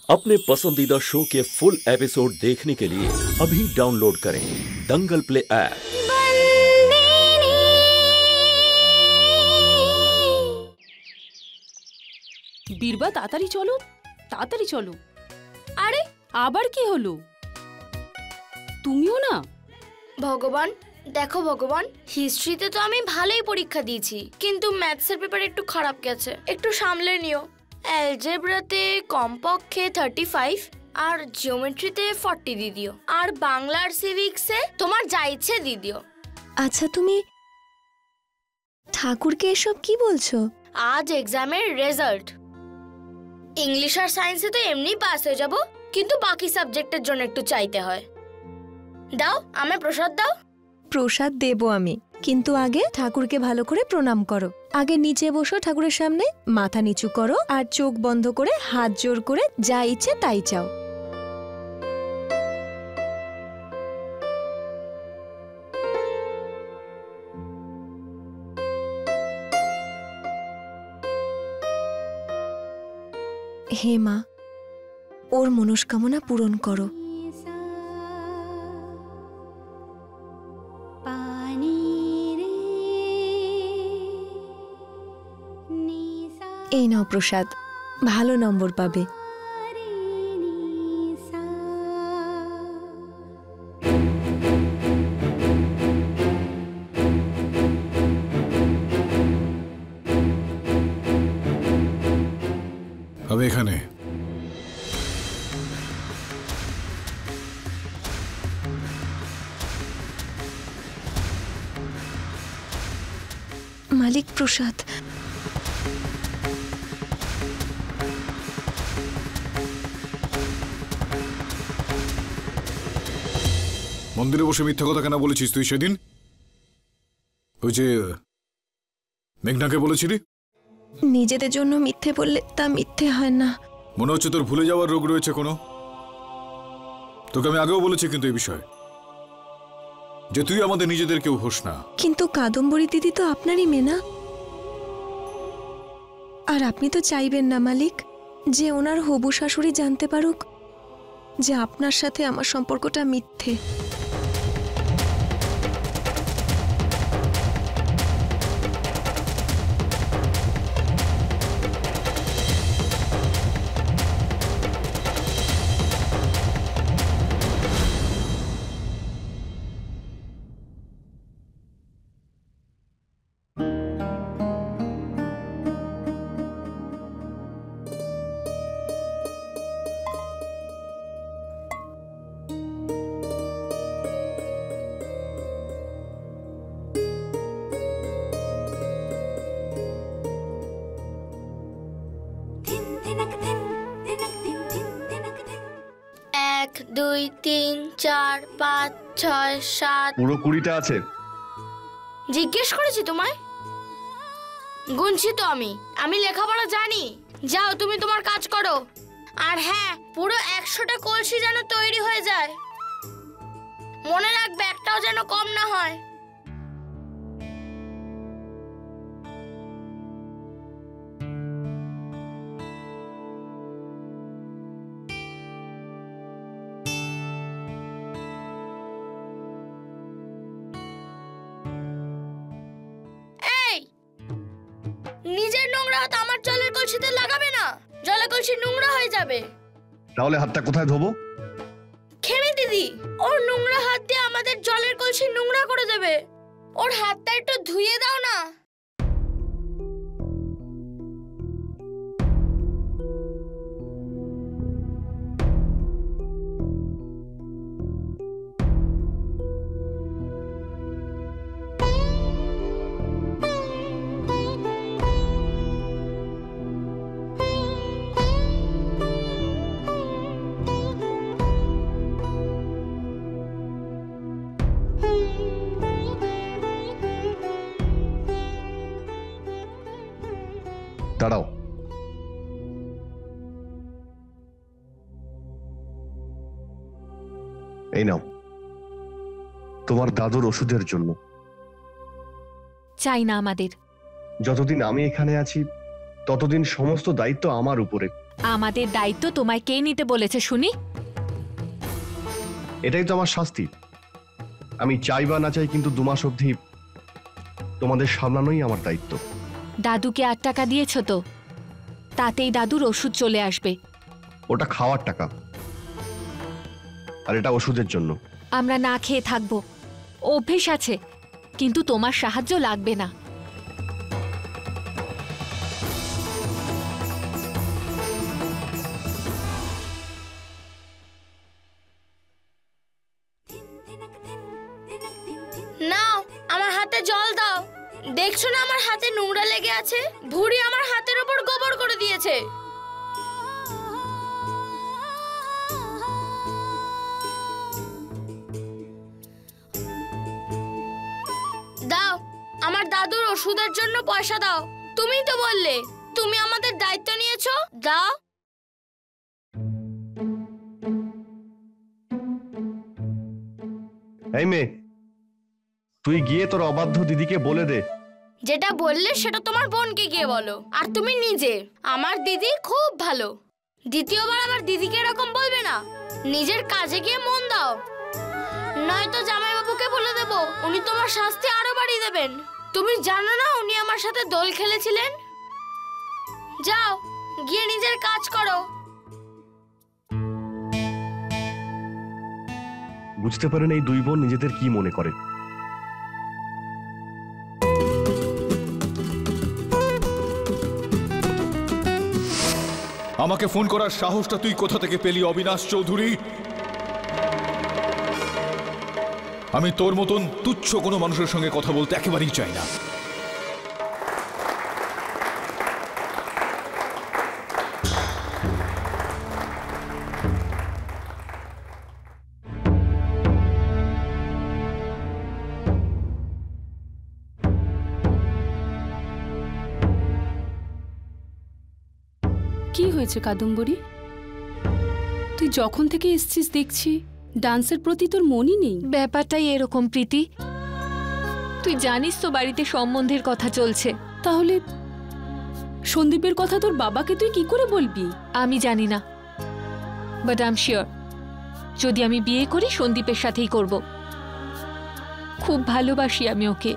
अपने पसंदीदा शो के फुल एपिसोड देखने के लिए अभी डाउनलोड करें दंगल प्ले ऐप। বীরবা তাড়াতাড়ি চলো, তাড়াতাড়ি চলো। আরে আবার কি হলো? তুমিও না? ভগবান দেখো ভগবান, হিস্ট্রিতে তো আমি ভালোই পরীক্ষা দিয়েছি, কিন্তু ম্যাথসের পেপার একটু খারাপ গেছে, একটু সামলে নিও। অ্যালজেব্রাতে কমপক্ষে 35 আর জিওমেট্রিতে 40 দিয়ে দিও, আর বাংলার সিভিক্সে তোমার যা ইচ্ছে দিয়ে দিও। আচ্ছা তুমি ঠাকুরকে এসব কি বলছো? আজ এক্সামের রেজাল্ট। ইংলিশ আর সায়েন্সে তো এমনি পাস হয়ে যাব, কিন্তু বাকি সাবজেক্টের জন্য একটু চাইতে হয়। দাও আমায় প্রসাদ দাও। প্রসাদ দেবো আমি, কিন্তু আগে ঠাকুরকে ভালো করে প্রণাম করো। আগে নিচে বসো, ঠাকুরের সামনে মাথা নিচু করো আর চোখ বন্ধ করে হাত জোর করে যা ইচ্ছে তাই চাও। হে মা, ওর মনস্কামনা পূরণ করো। এই নাও প্রসাদ, ভালো নম্বর পাবে। আমি এখানে মালিক প্রসাদ। মন্দিরে বসে মিথ্যা কথা কেন বলেছিস তুই সেদিন? ওই যে মেঘনাকে বলেছিলি? নিজেদের জন্য মিথ্যে বললে তা মিথ্যে হয় না। মনে হচ্ছে তোর ভুলে যাওয়ার রোগ রয়েছে কোনো। তোকে আমি আগেও বলেছি কিন্তু এই বিষয়ে, যে তুই আমাদের নিজেদের কেউ হোস না। কিন্তু কাদম্বরী দিদি তো আপনারই মেয়ে না? আর আপনি তো চাইবেন না মালিক যে ওনার হবু শাশুড়ি জানতে পারুক যে আপনার সাথে আমার সম্পর্কটা মিথ্যে। এক, দুই, তিন, চার, পাঁচ, ছয়, সাত, পুরো 20টা আছে। জিজ্ঞেস করেছি তোমায়? গুনছি তো আমি লেখাপড়া জানি। যাও তুমি তোমার কাজ করো। আর হ্যাঁ, পুরো 100টা কলসি যেন তৈরি হয়ে যায়। মনে রাখবে একটাও যেন কম না হয়। নিজের নোংরা হাত আমার জলের কলসিতে লাগাবে না, জলের কলসি নোংরা হয়ে যাবে। তাহলে হাতটা কোথায় ধোবো? খেমি দিদি ওর নোংরা হাত দিয়ে আমাদের জলের কলসি নোংরা করে দেবে। ওর হাতটা একটু ধুইয়ে দাও না। দাঁড়াও, এই নাও তোমার দাদুর ওষুধের জন্য। চাই না আমাদের। যতদিন আমি এখানে আছি ততদিন সমস্ত দায়িত্ব আমার উপরে। আমাদের দায়িত্ব তোমায় কে নিতে বলেছে শুনি? এটাই তো আমার শাস্তি। আমি চাই বা না চাই, কিন্তু 2 মাস অবধি তোমাদের সামলানোই আমার দায়িত্ব। দাদুকে 8 টাকা দিয়েছো তো? তাতেই দাদুর ওষুধ চলে আসবে। ওটা খাওয়ার টাকা, আর এটা ওষুধের জন্য। আমরা না খেয়ে থাকবো, অভ্যেস আছে, কিন্তু তোমার সাহায্য লাগবে না। নাও আমার হাতে জল দাও। দেখছো না আমার হাতে নোংরা লেগে আছে? ভুঁড়ি আমার হাতের ওপর গোবর করে দিয়েছে। দাও, আমার দাদুর ওষুধের জন্য পয়সা দাও। তুমিই তো বললে তুমি আমাদের দায়িত্ব নিয়েছো। দাও। এই মেয়ে, তুই গিয়ে তোর অবাধ্য দিদিকে বলে দে। যেটা বললে সেটা তোমার বোনকে গিয়ে বলো। আর তুমি নিজে, আমার দিদি খুব ভালো। দ্বিতীয়বার আমার দিদিকে এরকম বলবে না। নিজের কাজে গিয়ে মন দাও, নয়তো জামাইবাবুকে বলে দেব, উনি তোমার শাস্তি আরো বাড়িয়ে দেবেন। তুমি জানো না উনি আমার সাথে দোল খেলেছিলেন? যাও, গিয়ে নিজের কাজ করো। বুঝতে পারেন এই 2 বোন নিজেদের কি মনে করে। আমাকে ফোন করার সাহসটা তুই কোথা থেকে পেলি অবিনাশ চৌধুরী? আমি তোর মতন তুচ্ছ কোনো মানুষের সঙ্গে কথা বলতে একেবারেই চাই না। কি হয়েছে কাদম্বরী? তুই যখন থেকে এসছিস দেখছি ডান্সের প্রতি তোর মনই নেই। ব্যাপারটাই এরকম প্রীতি। তুই জানিস তো বাড়িতে সম্বন্ধের কথা চলছে। তাহলে সন্দীপের কথা তোর বাবাকে তুই কি করে বলবি? আমি জানি না, বাট আই এম শিওর যদি আমি বিয়ে করি সন্দীপের সাথেই করব। খুব ভালোবাসি আমি ওকে।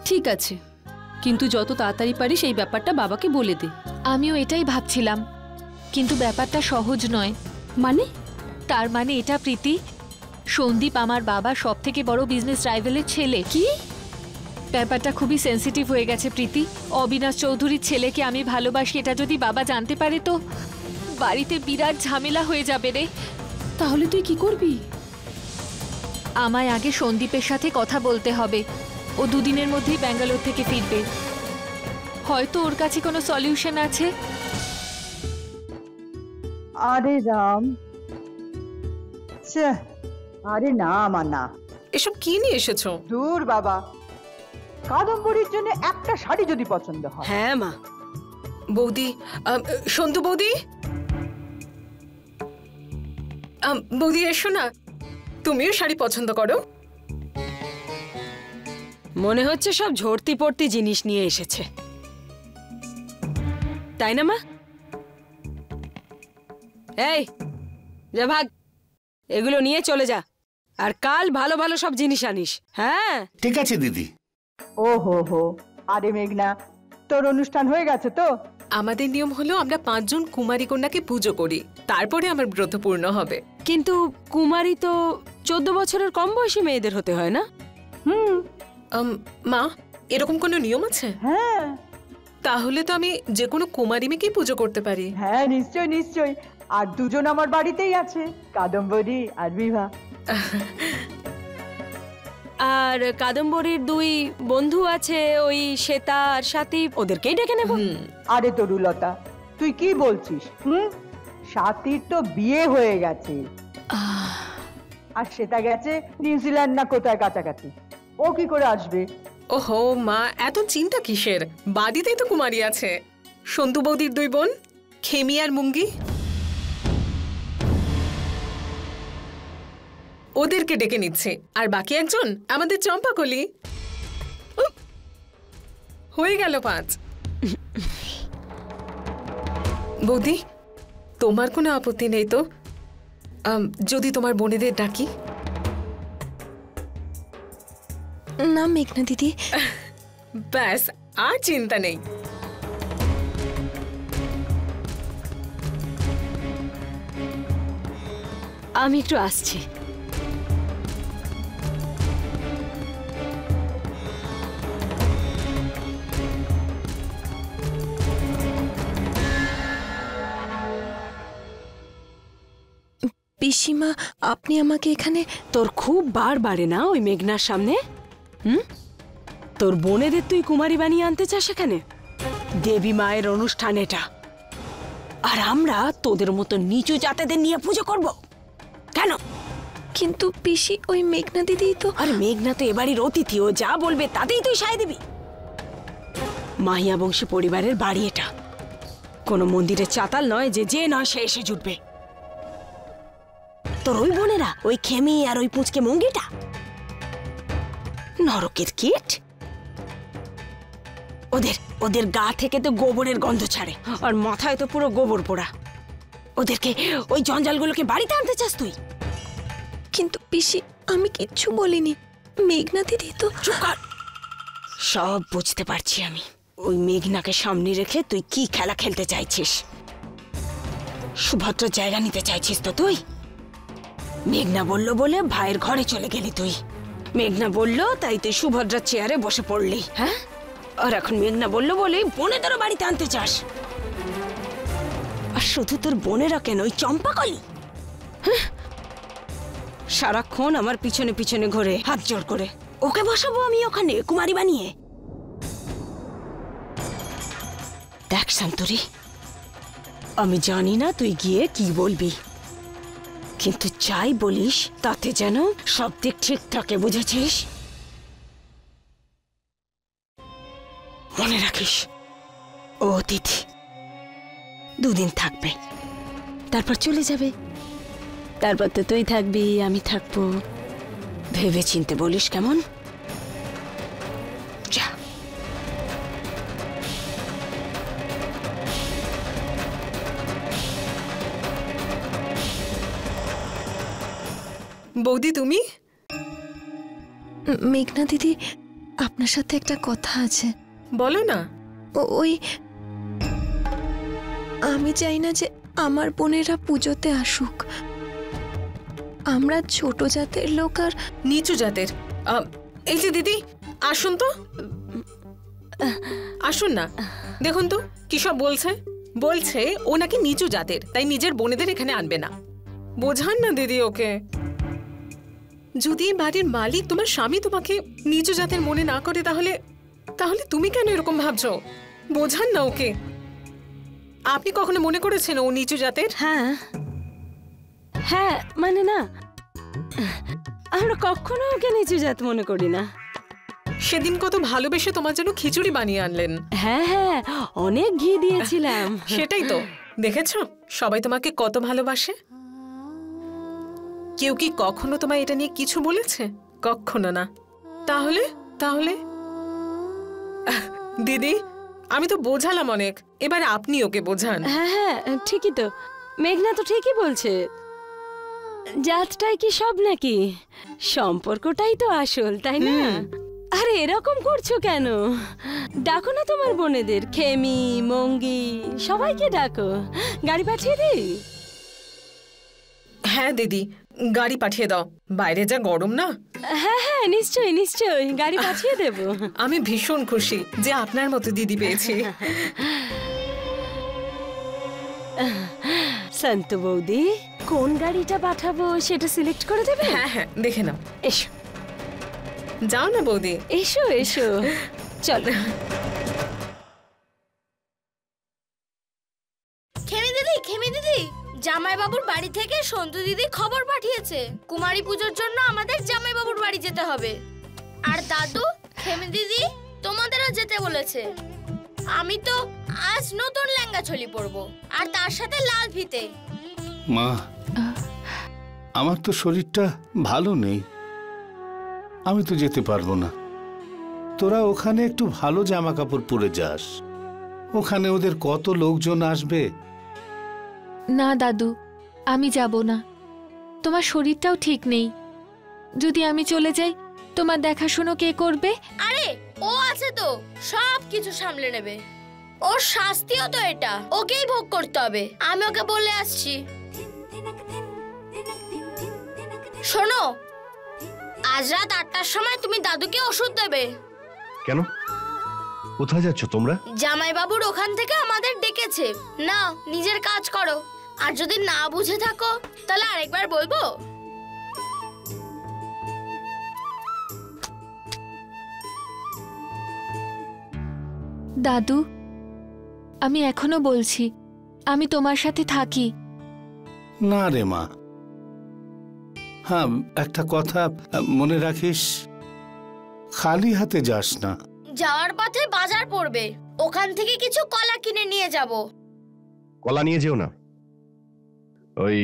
ঠিক আছে, কিন্তু যত তাড়াতাড়ি পারিস এই ব্যাপারটা বাবাকে বলে দে। আমিও এটাই ভাবছিলাম, কিন্তু ব্যাপারটা সহজ নয়। মানে? তার মানে এটা প্রীতি, সন্দীপ আমার বাবা সব থেকে বড় বিজনেস রাইভেলের ছেলে। কি? ব্যাপারটা খুবই সেন্সিটিভ হয়ে গেছে প্রীতি। অবিনাশ চৌধুরীর ছেলেকে আমি ভালোবাসি এটা যদি বাবা জানতে পারে তো বাড়িতে বিরাট ঝামেলা হয়ে যাবে রে। তাহলে তুই কি করবি? আমায় আগে সন্দীপের সাথে কথা বলতে হবে। ও 2 দিনের মধ্যেই ব্যাঙ্গালোর থেকে ফিরবে। হয়তো ওর কাছে কোনো সলিউশন আছে। আরে রাম, আরে না আমার না। এসব কি নিয়ে এসেছো? দূর বাবা, কাদম্বরীর জন্য একটা শাড়ি যদি পছন্দ হয়। হ্যাঁ মা। বৌদি, সন্তু বৌদি, বৌদি এসো না, তুমিও শাড়ি পছন্দ করো। মনে হচ্ছে সব ঝর্তি পড়তি জিনিস নিয়ে এসেছে, তাই না মা? এই যা, ভাগ, এগুলো নিয়ে চলে যা, আর কাল ভালো ভালো সব জিনিস আনিস। হ্যাঁ ঠিক আছে দিদি। ও হো হো, আরে মেঘনা, তোর অনুষ্ঠান হয়ে গেছে তো? আমাদের নিয়ম হলো আমরা 5 জন কুমারী কন্যাকে পুজো করি, তারপরে আমার ব্রত পূর্ণ হবে। কিন্তু কুমারী তো 14 বছরের কম বয়সী মেয়েদের হতে হয় না? মা, এরকম কোনো নিয়ম আছে? হ্যাঁ। তাহলে তো আমি যে কোনো কুমারী মেয়েকেই পুজো করতে পারি? হ্যাঁ নিশ্চয় নিশ্চয়। আর 2 জন আমার বাড়িতেই আছে, কাদম্বরী আর বিভা। আর কাদম্বরীর 2 বন্ধু আছে, ওই শ্বেতা আর সাথী, ওদেরকেই ডেকে নেব। আরে তরুলতা, তুই কি বলছিস? সাথীর তো বিয়ে হয়ে গেছে, আর শ্বেতা গেছে নিউজিল্যান্ড না কোথায় কাছাকাছি। ও কি করে আসবে? ওহো মা, এত চিন্তা কিসের? বাড়িতেই তো কুমারী আছে, সন্তু বৌদির 2 বোন, খেমি আর মুঙ্গি, ওদেরকে ডেকে নিচ্ছে। আর বাকি একজন আমাদের চম্পাকলি। হয়ে গেল 5। বৌদি, তোমার কোনো আপত্তি নেই তো যদি তোমার বোনেদের ডাকি? না মেঘনা দিদি। ব্যাস, আর চিন্তা নেই। আমি একটু আসছি। পিসিমা, আপনি আমাকে এখানে। তোর খুব বার বাড়ে না ওই মেঘনার সামনে? তোর বোনেদের তুই কুমারী বানিয়ে আনতে চাস এখানে? দেবী মায়ের অনুষ্ঠান এটা, আর আমরা তোদের মতো নিচু জাতেদের নিয়ে পুজো করব কেন? কিন্তু পিসি, ওই মেঘনা দিদি তো। আরে মেঘনা তো এবাড়ির অতিথি, ও যা বলবে তাতেই তুই সায় দিবি। মাহিয়া বংশী পরিবারের বাড়ি এটা, কোনো মন্দিরের চাতাল নয় যে যে নয় সে এসে জুটবে। তোর ওই বোনেরা, ওই খেমি আর ওই পুঁচকে মঙ্গিটা নরকের কীট। ওদের ওদের গা থেকে তো গোবরের গন্ধ ছাড়ে, আর মাথায় তো পুরো গোবর পোড়া। ওদেরকে, ওই জঞ্জালগুলোকে বাড়িতে আনতে চাস তুই? কিন্তু পিসি, আমি কিচ্ছু বলিনি। মেঘনা দিদি তো। চুপ কর, সব বুঝতে পারছি আমি। ওই মেঘনাকে সামনে রেখে তুই কি খেলা খেলতে চাইছিস? সুভদ্রার জায়গা নিতে চাইছিস তো তুই? মেঘনা বলল বলে ভাইয়ের ঘরে চলে গেলি তুই। মেঘনা বলল তাই তুই সুভদ্রার চেয়ারে বসে পড়লি, হ্যাঁ? আর এখন মেঘনা বলল বলে বোনেদেরও বাড়িতে আনতে চাস। আর শুধু তোর বোনেরা কেন, ওই চম্পাকলি সারাক্ষণ আমার পিছনে পিছনে ঘুরে হাত জোড় করে। ওকে বসাবো আমি ওখানে কুমারী বানিয়ে? দেখ শান্তরি, আমি জানি না তুই গিয়ে কি বলবি, কিন্তু যাই বলিস তাতে যেন সব দিক ঠিক থাকে, বুঝেছিস? মনে রাখিস, ও অতিথি দুদিন থাকবে, তারপর চলে যাবে। তারপর তো তুই থাকবি, আমি থাকবো। ভেবে চিনতে বলিস, কেমন? যা। বৌদি, তুমি? মেঘনা দিদি, আপনার সাথে একটা কথা আছে। বলো না। ওই আমি চাই না যে আমার বোনেরা পুজোতে আসুক। আমরা ছোট জাতের লোক আর নিচু জাতের। এই যে দিদি, আসুন তো, আসুন না। দেখুন তো কি সব বলছে। বলছে ও নাকি নিচু জাতের, তাই নিজের বোনেদের এখানে আনবে না। বোঝান না দিদি ওকে। যদি বাড়ির মালিক তোমার স্বামী তোমাকে নিচু জাতের মনে না করে, তাহলে তাহলে তুমি কেন এরকম ভাবছো? বোঝান না ওকে। আপনি কখনো মনে করেছেন ও নিচু জাতের? হ্যাঁ হ্যাঁ, মানে না, আমরা কখনো ওকে নিচু জাত মনে করি না। সেদিন কত ভালোবেসে তোমার জন্য খিচুড়ি বানিয়ে আনলেন। হ্যাঁ হ্যাঁ, অনেক ঘি দিয়েছিলাম। সেটাই তো, দেখেছো সবাই তোমাকে কত ভালোবাসে। কেউ কি কখনো তোমায় এটা নিয়ে কিছু বলেছে? কখনো না। তাহলে তাহলে দিদি, আমি তো বোঝালাম অনেক, এবার আপনি ওকে বোঝান। হ্যাঁ হ্যাঁ, ঠিকই তো, মেঘনা তো ঠিকই বলছে। জাতটাই কি সব নাকি? সম্পর্কটাই তো আসল, তাই না? আরে এরকম করছো কেন? ডাকো না তোমার বোনেদের, খেমি, মঙ্গি, সবাইকে ডাকো। গাড়ি পাঠিয়ে দিই? হ্যাঁ দিদি, গাড়ি পাঠিয়ে দাও, বাইরে যা গরম না। হ্যাঁ হ্যাঁ, নিশ্চয়ই নিশ্চয়ই, গাড়ি পাঠিয়ে দেব। আমি ভীষণ খুশি যে আপনার মতো দিদি পেয়েছি। সন্তু বৌদি, কোন গাড়িটা পাঠাবো সেটা সিলেক্ট করে দেবে? হ্যাঁ হ্যাঁ, দেখে নাও। এসো, যাও না বৌদি, এসো এসো, চলো। খেমি দিদি, জামাই বাবুর বাড়ি থেকে সন্তু দিদি খবর পাঠিয়েছে কুমারী পুজোর জন্য আমাদের জামাই বাবুর বাড়ি যেতে হবে। আর দাদু, খেমি দিদি তোমাদেরও যেতে বলেছে। আমি তো আজ নতুন লেহেঙ্গা চলি পরবো, আর তার সাথে লাল ফিতে। মা, আমার তো শরীরটা ভালো নেই, আমি তো যেতে পারবো না। তোরা ওখানে একটু ভালো জামা কাপড় পরে যাস, ওখানে ওদের কত লোকজন আসবে, না দাদু, আমি যাব না। তোমার শরীরটাও ঠিক নেই। যদি আমি চলে যাই তোমার দেখাশুনো কে করবে? আরে ও আছে তো, সব কিছু সামলে নেবে। ওর শাস্তিও তো এটা, ওকেই ভোগ করতে হবে। আমি ওকে বলে আসছি। শোনো, আজ রাত 8টার সময় তুমি দাদুকে ওষুধ দেবে। কেন? কোথায় যাচ্ছ তোমরা? জামাইবাবুর ওখান থেকে আমাদের ডেকেছে। না, নিজের কাজ করো। আর যদি না বুঝে থাকো তাহলে আরেকবার বলবো। দাদু, আমি এখনো বলছি আমি তোমার সাথে থাকি। না রে মা। হ্যাঁ, একটা কথা মনে রাখিস, খালি হাতে যাস না। যাওয়ার পথে বাজার পড়বে, ওখান থেকে কিছু কলা কিনে নিয়ে যাব। কলা নিয়ে যেও না। ওই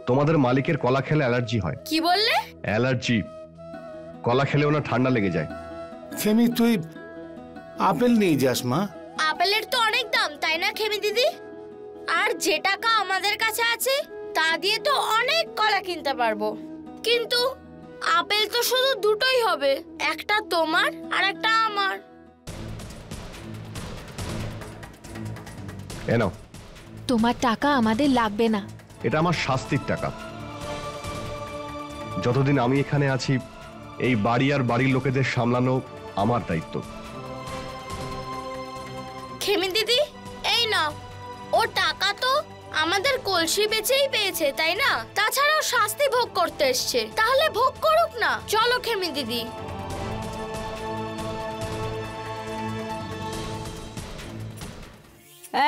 তোমাদের মালিকের কলা খেলে অ্যালার্জি হয়। কি বললে? অ্যালার্জি। কলা খেলেও না ঠান্ডা লেগে যায়। খেমি, তুই আপেল নিয়ে যাস মা। আপেলের তো অনেক দাম, তাই না খেমি দিদি? আর যে টাকা আমাদের কাছে আছে তা দিয়ে তো অনেক কলা কিনতে পারবো। কিন্তু আপেল তো শুধু দুটোই হবে, একটা তোমার আর একটা আমার। নাও। তোমার টাকা আমাদের লাগবে না। এটা আমার শাস্তির টাকা। যতদিন আমি এখানে আছি এই বাড়ি আর বাড়ির লোকেদের সামলানো আমার দায়িত্ব। খেমি দিদি, এই নাও। ও টাকা তো আমাদের কলসি বেচেই পেয়েছে, তাই না? তাছাড়াও শাস্তি ভোগ করতে এসছে, তাহলে ভোগ করুক না। চলো খেমি দিদি।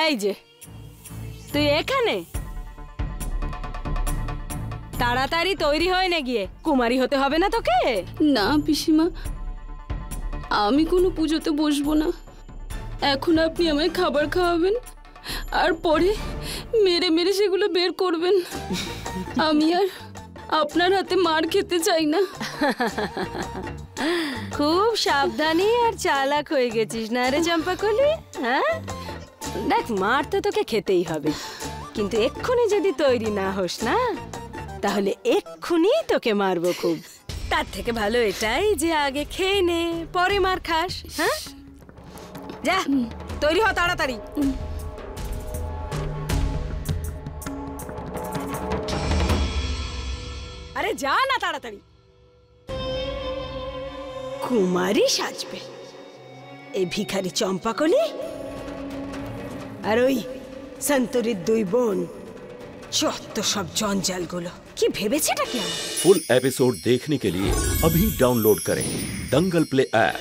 এই যে তুই এখানে, তাড়াতাড়ি তৈরি হয়ে নে গিয়ে। কুমারী হতে হবে না তোকে? না পিসিমা, আমি কোনো পুজোতে বসবো না। এখন আপনি আমায় খাবার খাওয়াবেন আর পরে মেরে মেরে সেগুলো বের করবেন। আমি আর আপনার হাতে মার খেতে চাই না। খুব সাবধানী আর চালাক হয়ে গেছিস না রে চম্পাকলি? হ্যাঁ, দেখ, মার তো তোকে খেতেই হবে, কিন্তু এক্ষুনি যদি তৈরি না হোস না তাহলে এক্ষুনি তোকে মারবো খুব। তার থেকে ভালো এটাই যে আগে খেয়ে নে, পরে মার খাস। হ্যাঁ, যা তৈরি হ তাড়াতাড়ি। আরে যা না তাড়াতাড়ি। কুমারী সাজবে এই ভিখারি চম্পাকলি আর ওই সন্তরির দুই বোন। যত সব জঞ্জালগুলো, কি ভেবেছেটা কি? फुल एपिसोड देखने के लिए अभी डाउनलोड करें दंगल प्ले ऐप।